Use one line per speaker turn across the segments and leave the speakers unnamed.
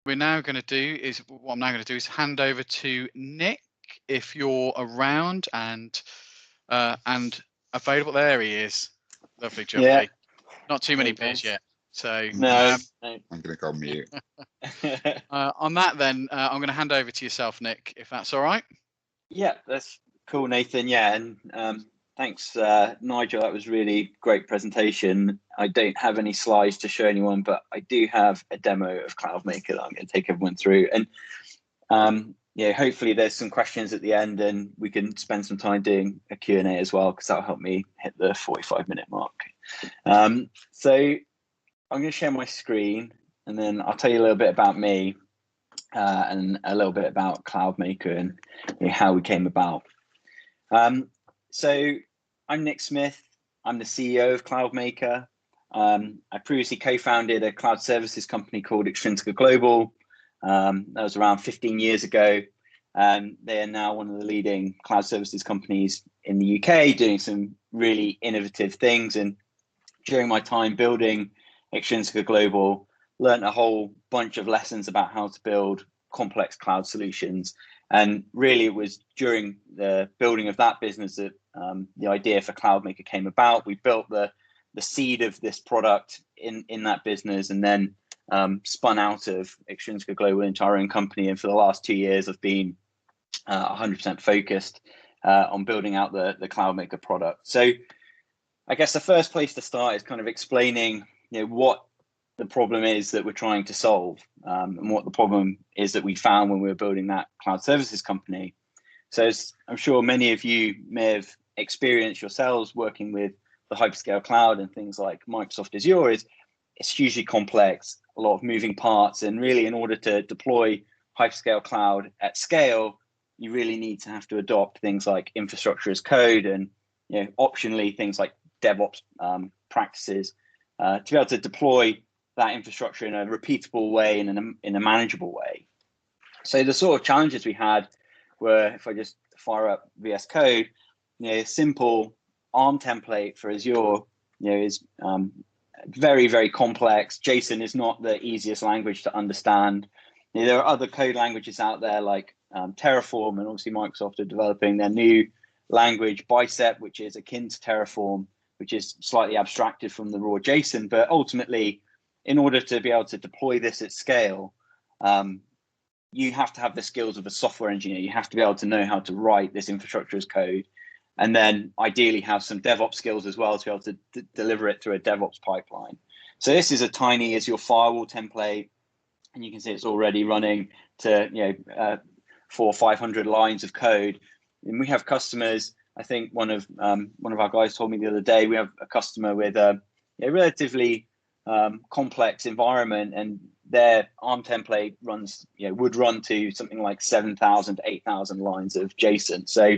What I'm now going to do is hand over to Nick, if you're around and available. There he is. Lovely, jubbly.
Yeah.
Not too many beers yet. So
no.
I'm going to go mute.
On that, then I'm going to hand over to yourself, Nick, if that's all right.
Yeah, that's cool, Nathan. Yeah, and thanks, Nigel. That was really great presentation. I don't have any slides to show anyone, but I do have a demo of Cloudmaker that I'm going to take everyone through. And yeah, hopefully there's some questions at the end, and we can spend some time doing a Q&A as well, because that'll help me hit the 45-minute mark. So I'm going to share my screen, and then I'll tell you a little bit about me and a little bit about Cloudmaker and how we came about. So I'm Nick Smith. I'm the CEO of Cloudmaker. I previously co-founded a cloud services company called Extrinsica Global. That was around 15 years ago. They are now one of the leading cloud services companies in the UK, doing some really innovative things. And during my time building Extrinsica Global, learned a whole bunch of lessons about how to build complex cloud solutions. And really, it was during the building of that business that the idea for Cloudmaker came about. We built the seed of this product in that business, and then spun out of Extrinsica Global into our own company. And for the last 2 years, I've been 100% focused on building out the Cloudmaker product. So I guess the first place to start is kind of explaining, what the problem is that we're trying to solve, and what the problem is that we found when we were building that cloud services company. So as I'm sure many of you may have experienced yourselves working with the hyperscale cloud and things like Microsoft Azure, it's hugely complex, a lot of moving parts, and really in order to deploy hyperscale cloud at scale, you really need to have to adopt things like infrastructure as code and optionally things like DevOps practices to be able to deploy that infrastructure in a repeatable way and in a manageable way. So the sort of challenges we had were, if I just fire up VS Code, a simple ARM template for Azure, is very, very complex. JSON is not the easiest language to understand. There are other code languages out there like Terraform, and obviously Microsoft are developing their new language, Bicep, which is akin to Terraform, which is slightly abstracted from the raw JSON. But ultimately, in order to be able to deploy this at scale, you have to have the skills of a software engineer. You have to be able to know how to write this infrastructure as code, and then ideally have some DevOps skills as well to be able to deliver it through a DevOps pipeline. So this is a tiny Azure firewall template, and you can see it's already running to 400 or 500 lines of code. And we have customers. I think one of our guys told me the other day, we have a customer with a relatively complex environment, and their ARM template would run to something like 7,000 to 8,000 lines of JSON. So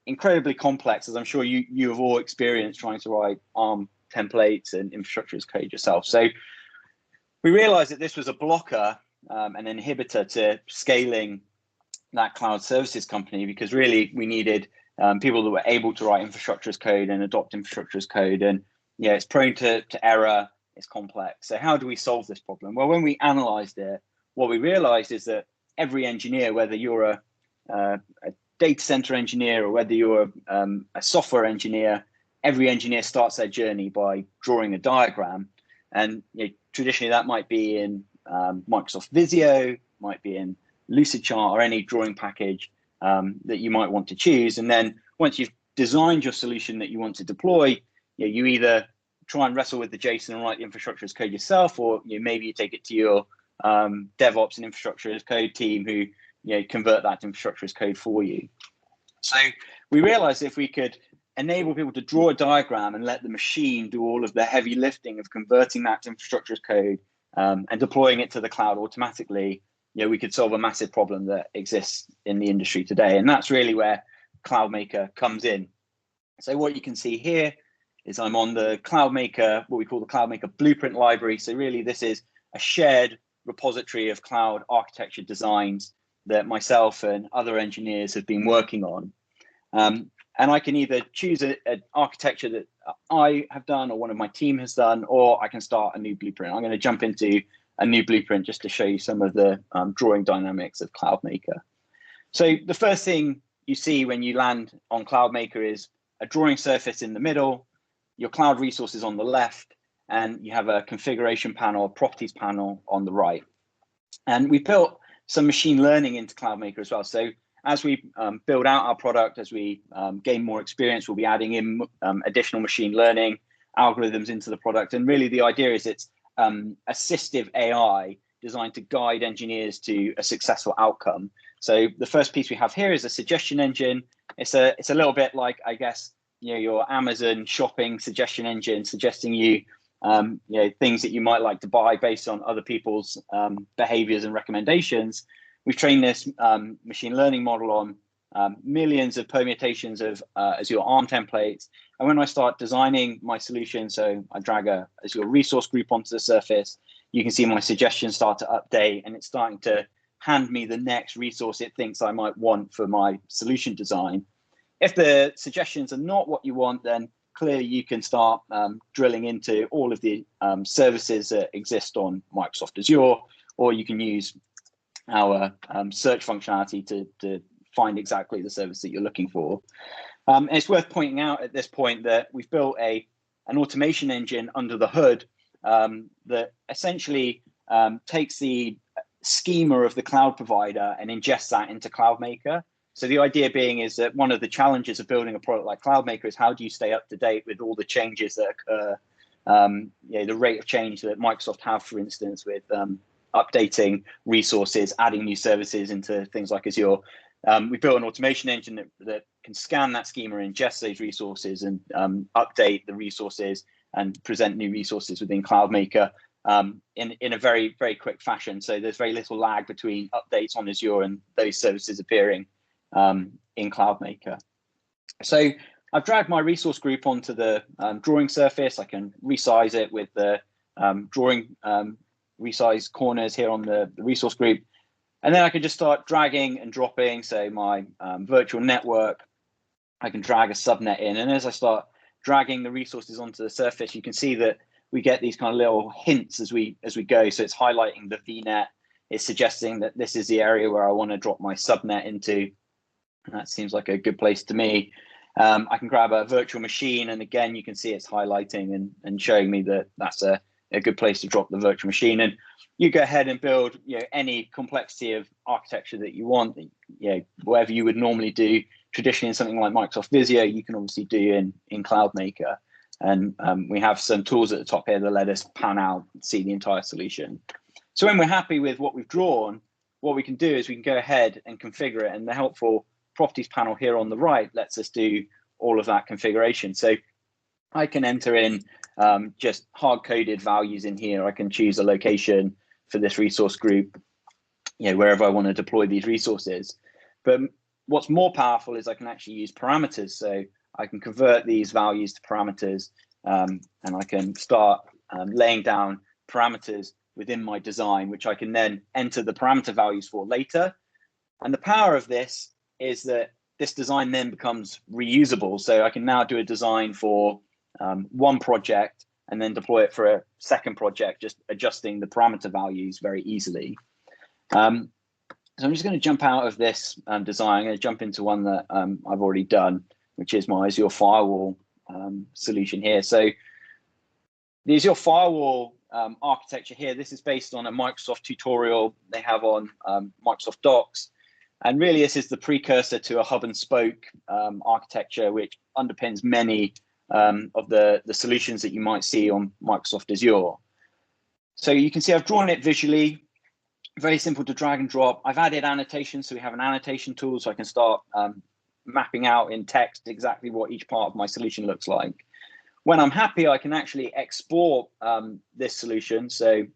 incredibly complex, as I'm sure you have all experienced trying to write ARM templates and infrastructure as code yourself. So we realized that this was a blocker, an inhibitor to scaling that cloud services company, because really we needed people that were able to write infrastructure as code and adopt infrastructure as code. And it's prone to error, it's complex. So how do we solve this problem? Well, when we analyzed it, what we realized is that every engineer, whether you're a data center engineer or whether you're a software engineer, every engineer starts their journey by drawing a diagram. And traditionally that might be in Microsoft Visio, might be in Lucidchart, or any drawing package that you might want to choose. And then once you've designed your solution that you want to deploy, you either try and wrestle with the JSON and write the infrastructure as code yourself, or maybe you take it to your DevOps and infrastructure as code team who convert that to infrastructure as code for you. So we realized if we could enable people to draw a diagram and let the machine do all of the heavy lifting of converting that to infrastructure as code and deploying it to the cloud automatically, we could solve a massive problem that exists in the industry today. And that's really where Cloudmaker comes in. So what you can see here is I'm on the Cloudmaker, what we call the Cloudmaker Blueprint Library. So really this is a shared repository of cloud architecture designs that myself and other engineers have been working on. And I can either choose an architecture that I have done or one of my team has done, or I can start a new blueprint. I'm going to jump into a new blueprint just to show you some of the drawing dynamics of Cloudmaker. So the first thing you see when you land on Cloudmaker is a drawing surface in the middle, your cloud resources on the left, and you have a configuration panel, properties panel on the right. And we built some machine learning into Cloudmaker as well. So as we build out our product, as we gain more experience, we'll be adding in additional machine learning algorithms into the product. And really the idea is it's assistive AI designed to guide engineers to a successful outcome. So the first piece we have here is a suggestion engine. It's a little bit like, I guess, your Amazon shopping suggestion engine, suggesting you things that you might like to buy based on other people's behaviors and recommendations. We've trained this machine learning model on millions of permutations of Azure ARM templates. And when I start designing my solution, so I drag a Azure resource group onto the surface, you can see my suggestions start to update, and it's starting to hand me the next resource it thinks I might want for my solution design. If the suggestions are not what you want, then clearly you can start drilling into all of the services that exist on Microsoft Azure, or you can use our search functionality to find exactly the service that you're looking for. And it's worth pointing out at this point that we've built an automation engine under the hood that essentially takes the schema of the cloud provider and ingests that into Cloudmaker. So the idea being is that one of the challenges of building a product like Cloudmaker is how do you stay up to date with all the changes that occur, the rate of change that Microsoft have, for instance, with updating resources, adding new services into things like Azure. We built an automation engine that can scan that schema, ingest those resources, and update the resources and present new resources within Cloudmaker in a very, very quick fashion. So there's very little lag between updates on Azure and those services appearing in Cloudmaker. So I've dragged my resource group onto the drawing surface. I can resize it with the drawing resize corners here on the resource group. And then I can just start dragging and dropping, say, my virtual network. I can drag a subnet in. And as I start dragging the resources onto the surface, you can see that we get these kind of little hints as we go. So it's highlighting the VNet. It's suggesting that this is the area where I want to drop my subnet into. And that seems like a good place to me. I can grab a virtual machine, and again, you can see it's highlighting and showing me that that's a good place to drop the virtual machine. And you go ahead and build any complexity of architecture that you want. Whatever you would normally do traditionally in something like Microsoft Visio, you can obviously do in Cloudmaker. And we have some tools at the top here that let us pan out and see the entire solution. So when we're happy with what we've drawn, what we can do is we can go ahead and configure it. And the helpful properties panel here on the right lets us do all of that configuration. So I can enter in just hard-coded values in here. I can choose a location for this resource group, wherever I want to deploy these resources. But what's more powerful is I can actually use parameters. So I can convert these values to parameters, and I can start laying down parameters within my design, which I can then enter the parameter values for later. And the power of this is that this design then becomes reusable. So I can now do a design for one project and then deploy it for a second project, just adjusting the parameter values very easily. So I'm just going to jump out of this design. I'm going to jump into one that I've already done, which is my Azure Firewall solution here. So the Azure Firewall architecture here, this is based on a Microsoft tutorial they have on Microsoft Docs. And really, this is the precursor to a hub and spoke architecture, which underpins many of the solutions that you might see on Microsoft Azure. So you can see I've drawn it visually, very simple to drag and drop. I've added annotations, so we have an annotation tool, so I can start mapping out in text exactly what each part of my solution looks like. When I'm happy, I can actually export this solution. So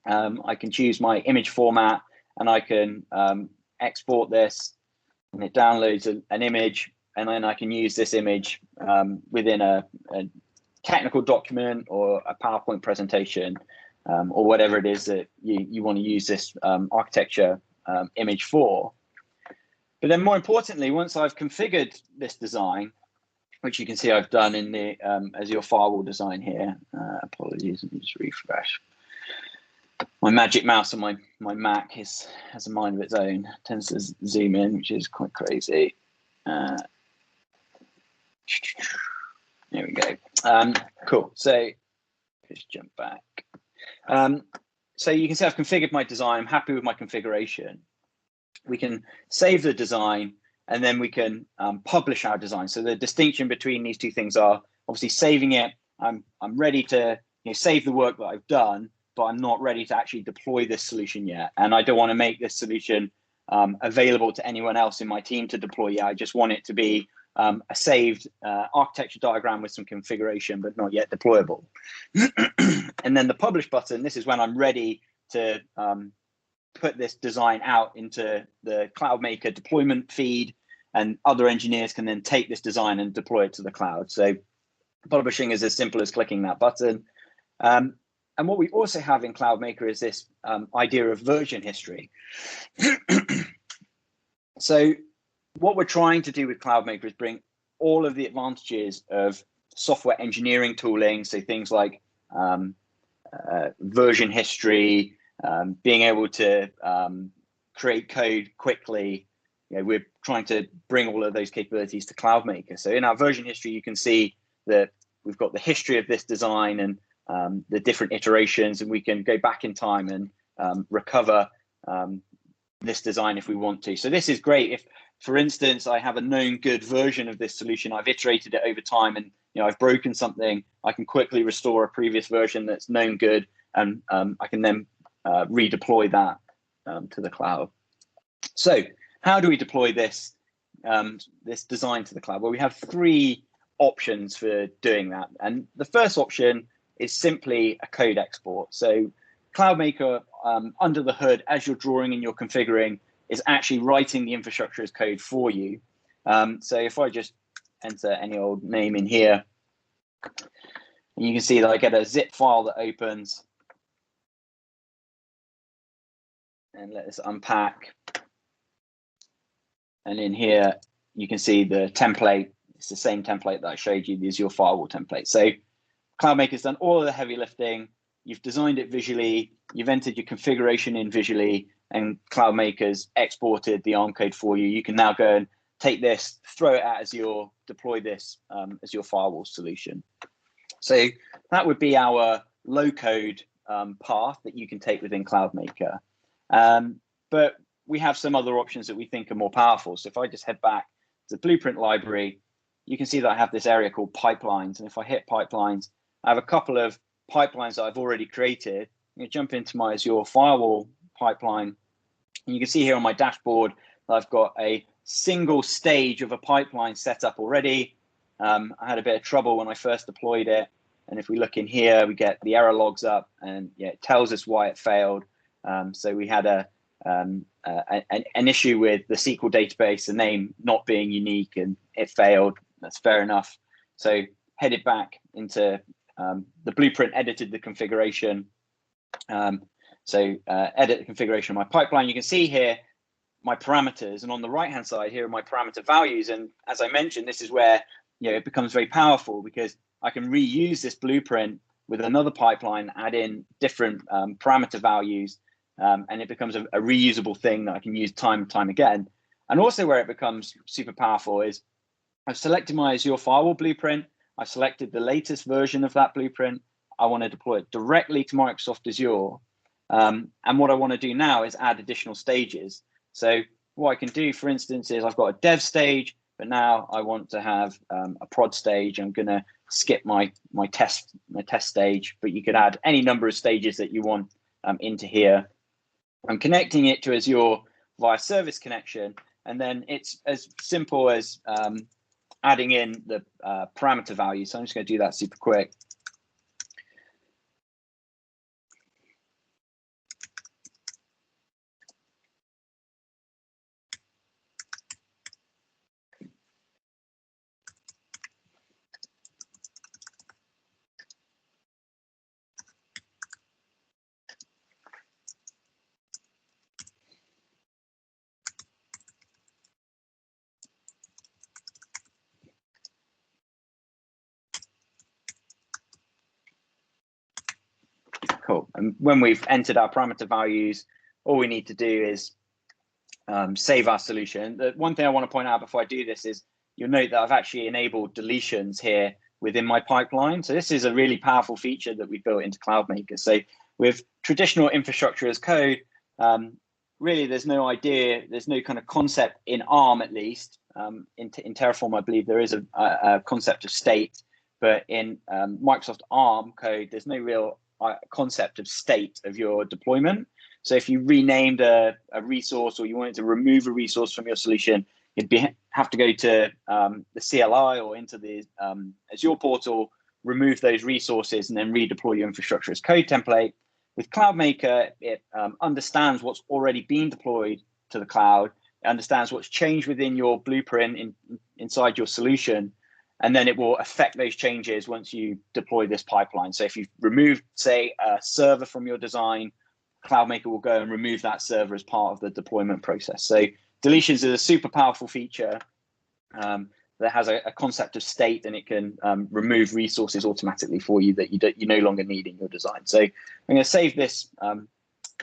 I can choose my image format, and I can export this, and it downloads an image, and then I can use this image within a technical document or a PowerPoint presentation, or whatever it is that you want to use this architecture image for. But then more importantly, once I've configured this design, which you can see I've done in the Azure Firewall design here, apologies, let me just refresh. my magic mouse on my Mac has a mind of its own. It tends to zoom in, which is quite crazy. There we go. Cool. So just jump back. So you can see I've configured my design. I'm happy with my configuration. We can save the design, and then we can publish our design. So the distinction between these two things are obviously saving it. I'm ready to save the work that I've done, but I'm not ready to actually deploy this solution yet. And I don't want to make this solution available to anyone else in my team to deploy yet. I just want it to be a saved architecture diagram with some configuration, but not yet deployable. And then the publish button, this is when I'm ready to put this design out into the Cloudmaker deployment feed, and other engineers can then take this design and deploy it to the cloud. So publishing is as simple as clicking that button. And what we also have in Cloudmaker is this idea of version history. So what we're trying to do with Cloudmaker is bring all of the advantages of software engineering tooling, so things like version history, being able to create code quickly. We're trying to bring all of those capabilities to Cloudmaker. So in our version history, you can see that we've got the history of this design and the different iterations, and we can go back in time and recover this design if we want to. So this is great. If, for instance, I have a known good version of this solution, I've iterated it over time, and I've broken something, I can quickly restore a previous version that's known good, and I can then redeploy that to the cloud. So how do we deploy this this design to the cloud? Well, we have three options for doing that. And the first option is simply a code export. So Cloudmaker, under the hood, as you're drawing and you're configuring, is actually writing the infrastructure as code for you. So if I just enter any old name in here, and you can see that I get a zip file that opens. And let us unpack. And in here, you can see the template. It's the same template that I showed you, the Azure Firewall template. So Cloudmaker's done all of the heavy lifting. You've designed it visually. You've entered your configuration in visually, and Cloudmaker's exported the ARM code for you. You can now go and take this, throw it at Azure, deploy this as your firewall solution. So that would be our low-code path that you can take within Cloudmaker. But we have some other options that we think are more powerful. So if I just head back to the Blueprint library, you can see that I have this area called pipelines. And if I hit pipelines, I have a couple of pipelines that I've already created. I'm going to jump into my Azure Firewall pipeline. And you can see here on my dashboard that I've got a single stage of a pipeline set up already. I had a bit of trouble when I first deployed it. And if we look in here, we get the error logs up, and it tells us why it failed. So we had an issue with the SQL database, the name not being unique, and it failed. That's fair enough. So headed back into the Blueprint, edited the configuration. Edit the configuration of my pipeline. You can see here my parameters, and on the right-hand side here are my parameter values. And as I mentioned, this is where it becomes very powerful, because I can reuse this blueprint with another pipeline, add in different parameter values, and it becomes a reusable thing that I can use time and time again. And also where it becomes super powerful is I've selected my Azure Firewall blueprint. I've selected the latest version of that blueprint. I want to deploy it directly to Microsoft Azure. And what I want to do now is add additional stages. So what I can do, for instance, is I've got a dev stage, but now I want to have a prod stage. I'm going to skip my test stage, but you could add any number of stages that you want into here. I'm connecting it to Azure via service connection, and then it's as simple as adding in the parameter value. So I'm just going to do that super quick. Cool. And when we've entered our parameter values, all we need to do is save our solution. The one thing I want to point out before I do this is you'll note that I've actually enabled deletions here within my pipeline. So this is a really powerful feature that we built into Cloudmaker. So with traditional infrastructure as code, really there's no idea, there's no kind of concept in ARM at least. In Terraform, I believe there is a concept of state, but in Microsoft ARM code, there's no real concept of state of your deployment. So if you renamed a resource or you wanted to remove a resource from your solution, you'd have to go to the CLI or into the Azure portal, remove those resources, and then redeploy your infrastructure as code template. With Cloudmaker, it understands what's already been deployed to the cloud. It understands what's changed within your blueprint inside your solution, and then it will affect those changes once you deploy this pipeline. So if you've removed, say, a server from your design, Cloudmaker will go and remove that server as part of the deployment process. So deletions is a super powerful feature that has a concept of state, and it can remove resources automatically for you that you no longer need in your design. So I'm going to save this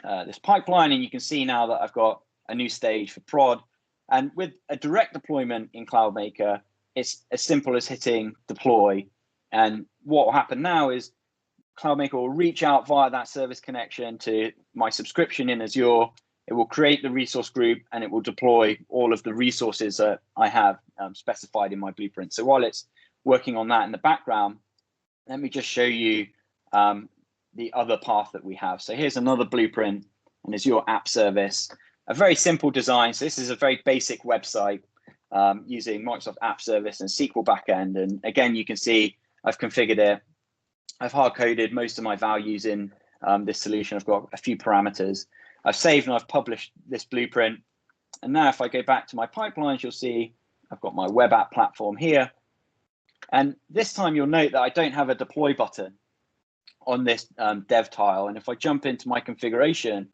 this pipeline, and you can see now that I've got a new stage for prod. And with a direct deployment in Cloudmaker, it's as simple as hitting deploy. And what will happen now is Cloudmaker will reach out via that service connection to my subscription in Azure. It will create the resource group, and it will deploy all of the resources that I have specified in my blueprint. So while it's working on that in the background, let me just show you the other path that we have. So here's another blueprint, and Azure app service, a very simple design. So this is a very basic website using Microsoft App Service and SQL backend. And again, you can see I've configured it. I've hard-coded most of my values in this solution. I've got a few parameters. I've saved and I've published this blueprint. And now if I go back to my pipelines, you'll see I've got my web app platform here. And this time you'll note that I don't have a deploy button on this dev tile. And if I jump into my configuration,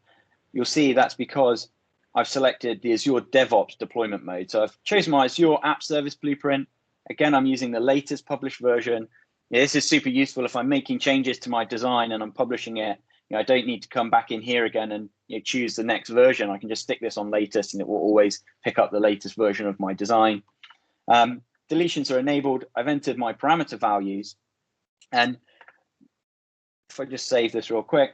you'll see that's because I've selected the Azure DevOps deployment mode. So I've chosen my Azure App Service blueprint. Again, I'm using the latest published version. Yeah, this is super useful if I'm making changes to my design and I'm publishing it. I don't need to come back in here again and choose the next version. I can just stick this on latest, and it will always pick up the latest version of my design. Deletions are enabled. I've entered my parameter values. And if I just save this real quick,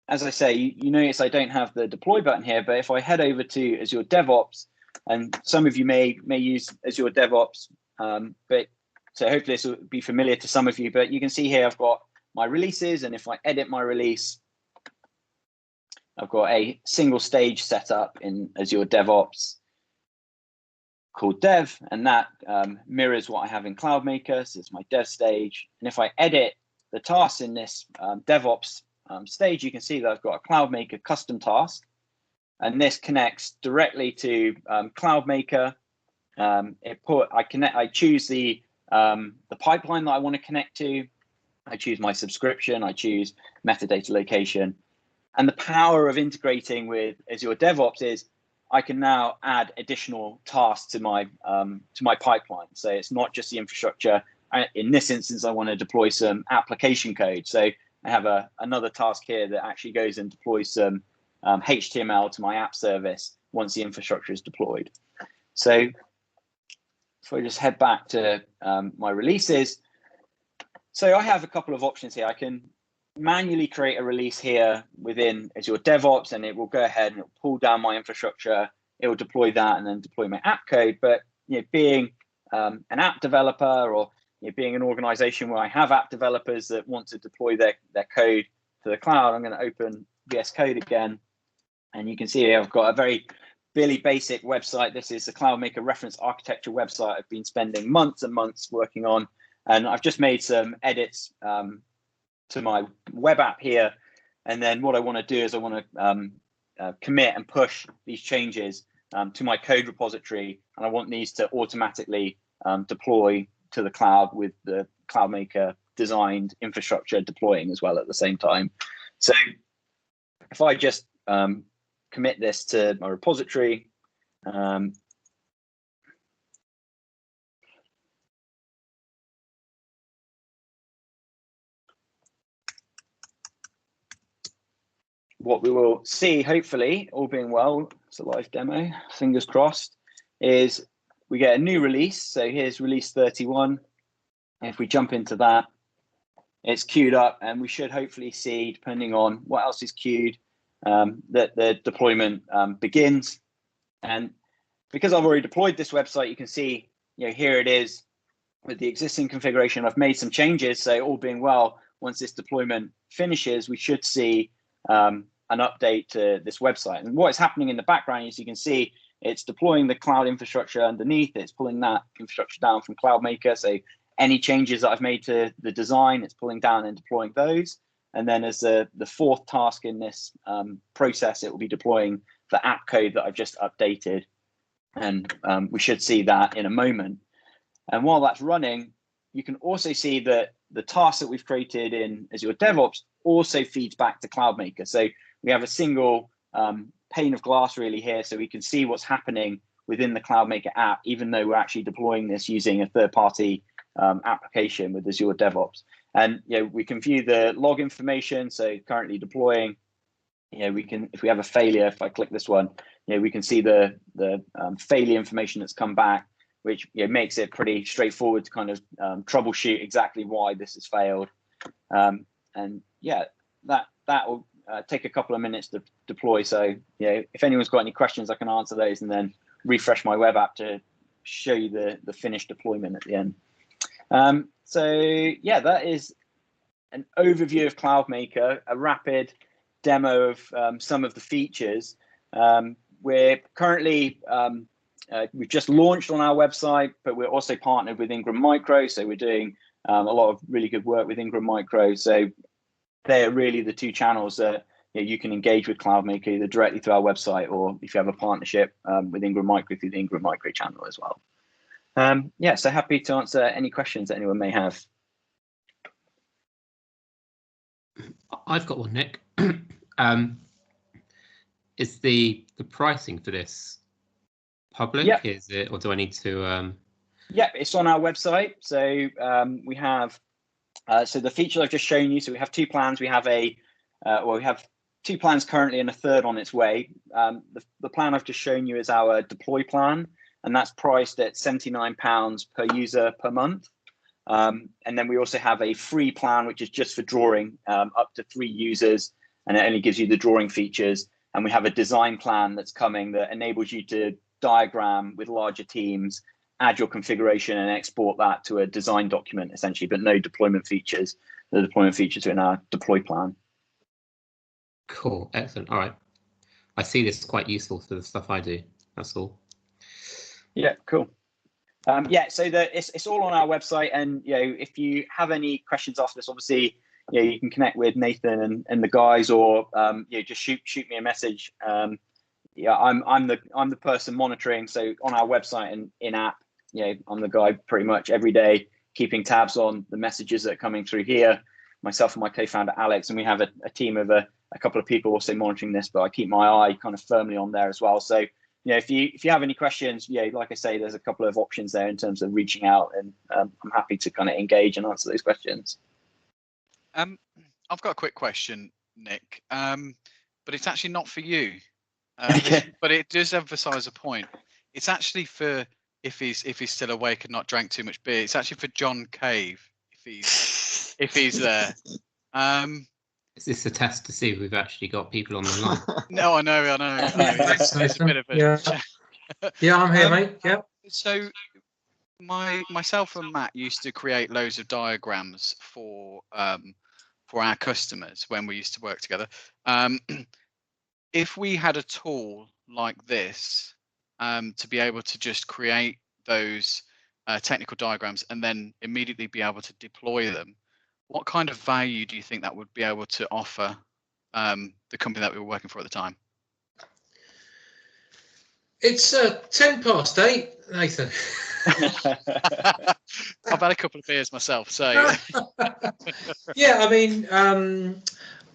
as I say, you notice I don't have the deploy button here, but if I head over to Azure DevOps, and some of you may use Azure DevOps, so hopefully this will be familiar to some of you, but you can see here I've got my releases, and if I edit my release, I've got a single stage set up in Azure DevOps called dev, and that mirrors what I have in Cloudmaker. So it's my dev stage. And if I edit the tasks in this DevOps stage, you can see that I've got a Cloudmaker custom task, and this connects directly to Cloudmaker. I choose the pipeline that I want to connect to. I choose my subscription, I choose metadata location. And the power of integrating with Azure DevOps is I can now add additional tasks to my pipeline. So it's not just the infrastructure. In this instance, I want to deploy some application code. So I have another task here that actually goes and deploys some HTML to my app service once the infrastructure is deployed. So if I just head back to my releases, so I have a couple of options here. I can manually create a release here within Azure DevOps, and it will go ahead and it'll pull down my infrastructure. It will deploy that and then deploy my app code. But being an app developer, or being an organization where I have app developers that want to deploy their code to the cloud, I'm going to open VS Code again, and you can see here I've got a very really basic website. This is the Cloudmaker reference architecture website I've been spending months and months working on. And I've just made some edits to my web app here. And then what I want to do is I want to commit and push these changes to my code repository. And I want these to automatically deploy to the cloud with the Cloudmaker designed infrastructure deploying as well at the same time. So if I just commit this to my repository, what we will see, hopefully, all being well, it's a live demo, fingers crossed, is we get a new release. So here's release 31. If we jump into that, it's queued up, and we should hopefully see, depending on what else is queued, that the deployment begins. And because I've already deployed this website, you can see, here it is with the existing configuration. I've made some changes, so all being well, once this deployment finishes, we should see an update to this website. And what is happening in the background, as you can see, it's deploying the cloud infrastructure underneath. It's pulling that infrastructure down from Cloudmaker. So any changes that I've made to the design, it's pulling down and deploying those. And then as the fourth task in this process, it will be deploying the app code that I've just updated. And we should see that in a moment. And while that's running, you can also see that the task that we've created in Azure DevOps also feeds back to Cloudmaker. So we have a single pane of glass really here, so we can see what's happening within the Cloudmaker app, even though we're actually deploying this using a third-party application with Azure DevOps. And we can view the log information. So currently deploying, we can, if we have a failure, if I click this one, we can see the failure information that's come back, which makes it pretty straightforward to kind of troubleshoot exactly why this has failed. And yeah, that will take a couple of minutes to deploy. So if anyone's got any questions, I can answer those and then refresh my web app to show you the finished deployment at the end. So yeah, that is an overview of Cloudmaker, a rapid demo of some of the features. We're currently, we've just launched on our website, but we're also partnered with Ingram Micro. So we're doing a lot of really good work with Ingram Micro. So they're really the two channels that you can engage with Cloudmaker, either directly through our website, or if you have a partnership with Ingram Micro, through the Ingram Micro channel as well. Yeah, so happy to answer any questions that anyone may have.
I've got one, Nick. Is the pricing for this public? Yep. Is it, or do I need to?
Yeah, it's on our website. So we have, so the feature I've just shown you. So we have two plans. We have we have two plans currently and a third on its way. The plan I've just shown you is our deploy plan, and that's priced at £79 per user per month. And then we also have a free plan, which is just for drawing up to 3 users, and it only gives you the drawing features. And we have a design plan that's coming that enables you to diagram with larger teams, add your configuration and export that to a design document essentially, but no deployment features. The deployment features are in our deploy plan.
Cool, excellent. All right. I see this is quite useful for the stuff I do. That's all.
Yeah, cool. Yeah, so it's all on our website, and if you have any questions after this, obviously you can connect with Nathan and the guys, or just shoot me a message. Yeah, I'm the person monitoring. So on our website and in app, I'm the guy pretty much every day keeping tabs on the messages that are coming through here. Myself and my co-founder Alex, and we have a team of a couple of people also monitoring this, but I keep my eye kind of firmly on there as well. So if you have any questions, like I say, there's a couple of options there in terms of reaching out, and I'm happy to kind of engage and answer those questions.
I've got a quick question, Nick, but it's actually not for you.
Okay.
But it does emphasise a point. It's actually for if he's still awake and not drank too much beer. It's actually for John Cave if he's there.
Is this a test to see if we've actually got people on the line?
No, I know. It's a bit of a
yeah, I'm here, mate. Yeah.
So myself and Matt used to create loads of diagrams for our customers when we used to work together. If we had a tool like this to be able to just create those technical diagrams and then immediately be able to deploy them, what kind of value do you think that would be able to offer the company that we were working for at the time?
It's 8:10, Nathan.
I've had a couple of beers myself, so
yeah, I mean,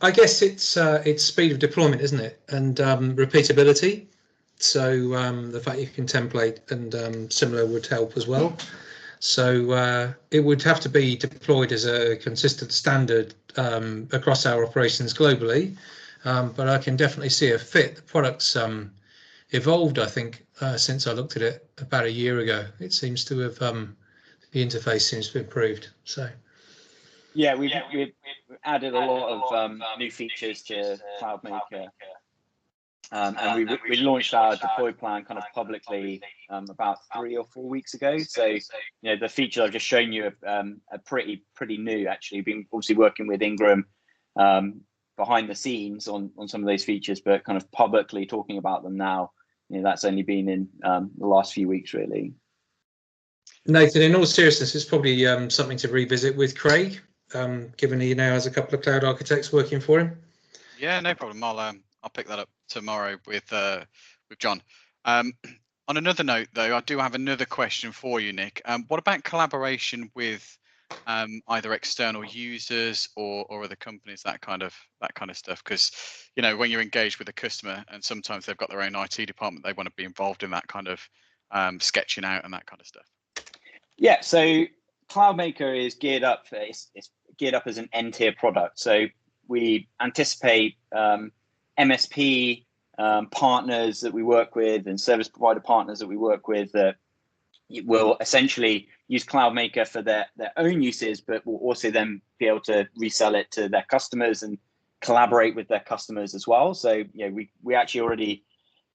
I guess it's speed of deployment, isn't it, and repeatability. So the fact you can template and similar would help as well. So it would have to be deployed as a consistent standard across our operations globally, but I can definitely see a fit. The product's evolved, I think, since I looked at it about a year ago. It seems to have the interface seems to have improved. So
yeah, we've added a lot of new features to Cloudmaker. And we launched our deploy plan kind of publicly about 3 or 4 weeks ago. So, you know, the features I've just shown you are pretty new, actually. We've been obviously working with Ingram behind the scenes on some of those features, but kind of publicly talking about them now, you know, that's only been in the last few weeks, really.
Nathan, in all seriousness, it's probably something to revisit with Craig, given he now has a couple of cloud architects working for him.
Yeah, no problem. I'll pick that up tomorrow with John. On another note, though, I do have another question for you, Nick. What about collaboration with either external users or other companies, that kind of stuff? Because, you know, when you're engaged with a customer and sometimes they've got their own IT department, they want to be involved in that kind of sketching out and that kind of stuff. Yeah,
so Cloudmaker is geared up. It's geared up as an end-tier product. So we anticipate MSP partners that we work with and service provider partners that we work with that will essentially use Cloudmaker for their own uses, but will also then be able to resell it to their customers and collaborate with their customers as well. So, you know, we actually already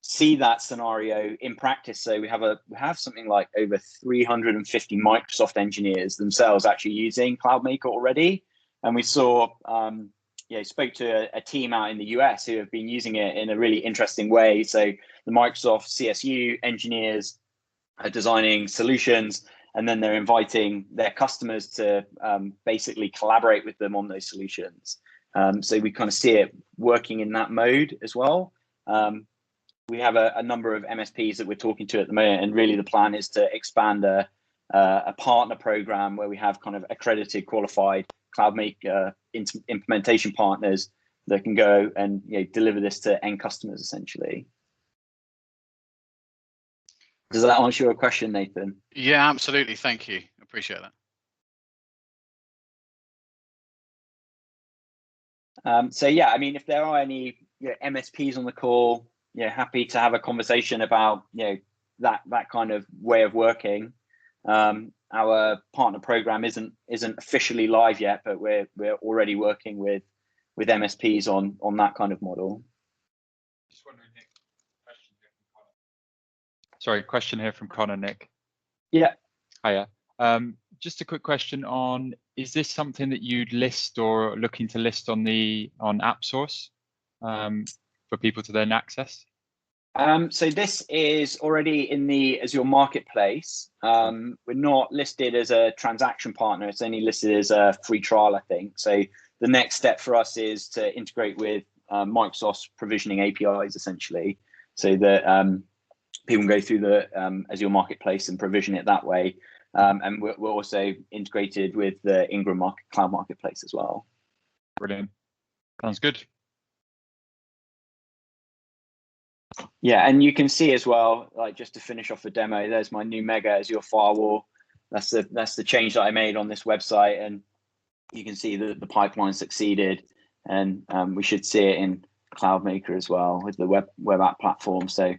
see that scenario in practice. So we have something like over 350 Microsoft engineers themselves actually using Cloudmaker already, and we saw spoke to a team out in the US who have been using it in a really interesting way. So the Microsoft CSU engineers are designing solutions, and then they're inviting their customers to basically collaborate with them on those solutions. So we kind of see it working in that mode as well. We have a number of MSPs that we're talking to at the moment, and really the plan is to expand a partner program where we have kind of accredited, qualified Cloudmaker implementation partners that can go and, you know, deliver this to end customers essentially. Does that answer your question, Nathan?
Yeah, absolutely. Thank you. Appreciate
that. So yeah, I mean, if there are any MSPs on the call, happy to have a conversation about that kind of way of working. Our partner program isn't officially live yet, but we're already working with MSPs on that kind of model.
Just wondering, Nick, question here from Connor, Nick.
Yeah.
Hiya. Just a quick question on, is this something that you'd list or looking to list on AppSource for people to then access?
So this is already in the Azure Marketplace. We're not listed as a transaction partner. It's only listed as a free trial, I think. So the next step for us is to integrate with Microsoft's provisioning APIs, essentially, so that people can go through the Azure Marketplace and provision it that way. And we're also integrated with the Ingram Cloud Marketplace as well.
Brilliant. Sounds good.
Yeah, and you can see as well, like, just to finish off the demo, there's my new Mega Azure firewall. That's the change that I made on this website, and you can see that the pipeline succeeded, and we should see it in Cloudmaker as well with the web app platform. So,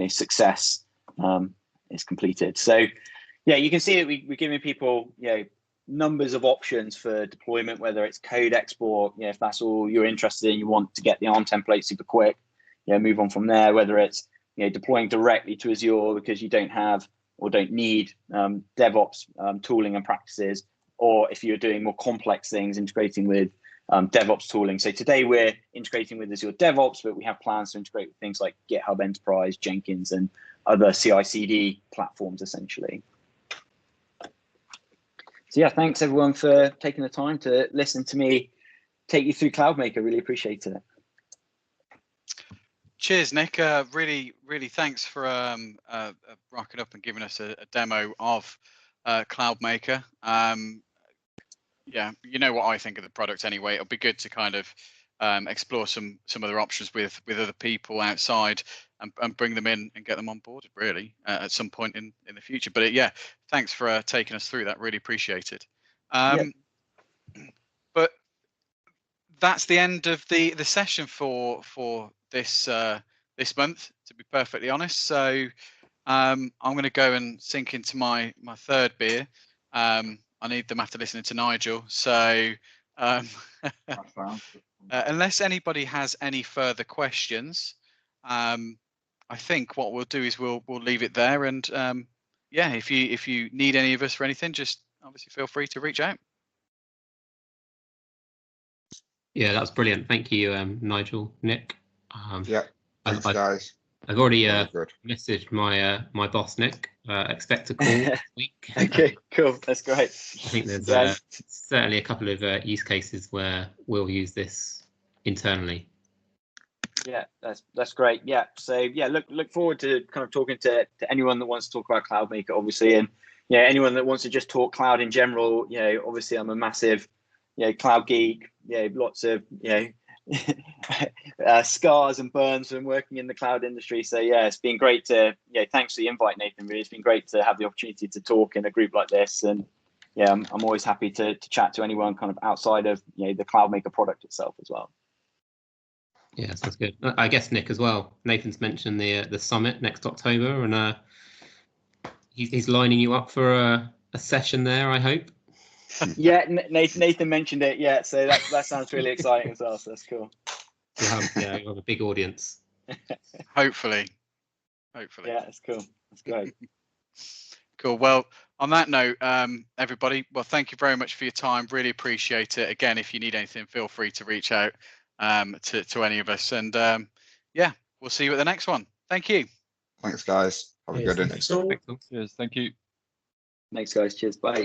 success is completed. So yeah, you can see that we're giving people numbers of options for deployment, whether it's code export, if that's all you're interested in, you want to get the ARM template super quick, move on from there, whether it's deploying directly to Azure because you don't have or don't need DevOps tooling and practices, or if you're doing more complex things, integrating with DevOps tooling. So today we're integrating with Azure DevOps, but we have plans to integrate with things like GitHub Enterprise, Jenkins, and other CI/CD platforms essentially. So yeah, thanks everyone for taking the time to listen to me take you through Cloudmaker. Really appreciate it.
Cheers, Nick. Really thanks for rocking up and giving us a demo of Cloudmaker. Yeah, you know what I think of the product anyway. It'll be good to kind of explore some other options with other people outside and bring them in and get them on board really at some point in the future. But yeah, thanks for taking us through that. Really appreciate it. But that's the end of the session for this this month, to be perfectly honest. So I'm going to go and sink into my third beer. I need them after listening to Nigel. So unless anybody has any further questions, I think what we'll do is we'll leave it there. And yeah, if you need any of us for anything, just obviously feel free to reach out.
Yeah, that's brilliant. Thank you, Nigel, Nick.
Yeah, thanks, guys.
I've already
Good.
messaged my boss, Nick. Expect a call this week.
Okay, cool. That's great.
I think there's certainly a couple of use cases where we'll use this internally.
Yeah, that's great. Yeah, so yeah, look forward to kind of talking to anyone that wants to talk about Cloudmaker, obviously, and yeah, anyone that wants to just talk cloud in general. You know, obviously, I'm a massive cloud geek. Lots of scars and burns from working in the cloud industry. So yeah, it's been great to thanks for the invite, Nathan. Really, it's been great to have the opportunity to talk in a group like this, and yeah, I'm always happy to chat to anyone kind of outside of the Cloudmaker product itself as well.
Yeah, sounds good. I guess, Nick, as well, Nathan's mentioned the summit next October, and he's lining you up for a session there, I hope.
Yeah, Nathan mentioned it. Yeah, so that sounds really exciting as well. So that's cool.
You'll have a big audience.
Hopefully.
Yeah, that's cool. That's great.
Cool. Well, on that note, everybody, well, thank you very much for your time. Really appreciate it. Again, if you need anything, feel free to reach out to any of us. And yeah, we'll see you at the next one. Thank you.
Thanks, guys. Have a good one.
Cheers. Thank you.
Thanks, guys. Cheers. Bye.